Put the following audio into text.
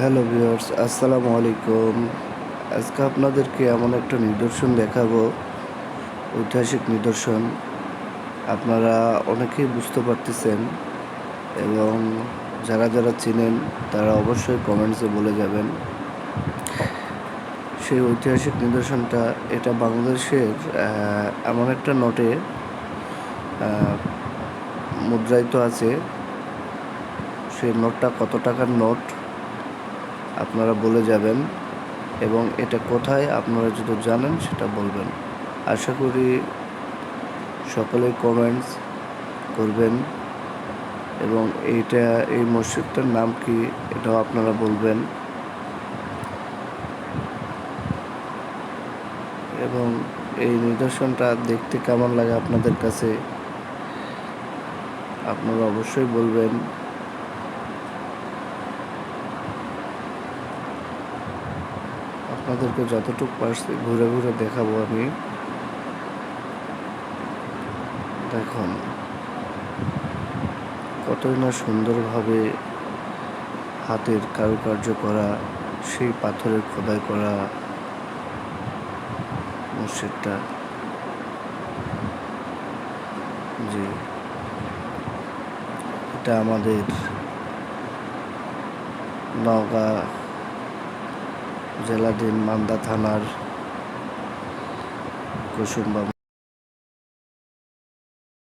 Hello viewers, আসসালামু আলাইকুম। আজকে আপনাদেরকে এমন একটা নিদর্শন দেখাবো, ঐতিহাসিক নিদর্শন। আপনারা অনেকেই বুঝতে পারতেছেন এবং যারা যারা চিনেন তারা অবশ্যই কমেন্টসে বলে যাবেন। সেই ঐতিহাসিক নিদর্শনটা এটা বাংলাদেশের এমন একটা নোটে মুদ্রায়িত আছে। সেই নোটটা কত টাকার নোট আপনারা বলে যাবেন এবং এটা কোথায় আপনারা যদি জানেন সেটা বলবেন। আশা করি সকলেই কমেন্টস করবেন এবং এই মসজিদটার নাম কি এটাও আপনারা বলবেন এবং এই নিদর্শনটা দেখতে কেমন লাগে আপনাদের কাছে আপনারা অবশ্যই বলবেন। আপনাদেরকে যতটুকু পারছি ঘুরে ঘুরে দেখাবো আমি। দেখুন কতই না সুন্দরভাবে হাতের কারুকার্য করা, সেই পাথরের খোদাই করা মসজিদটা। জি, এটা আমাদের নওগাঁ জেলাধীন মান্দা থানার কুসুমবা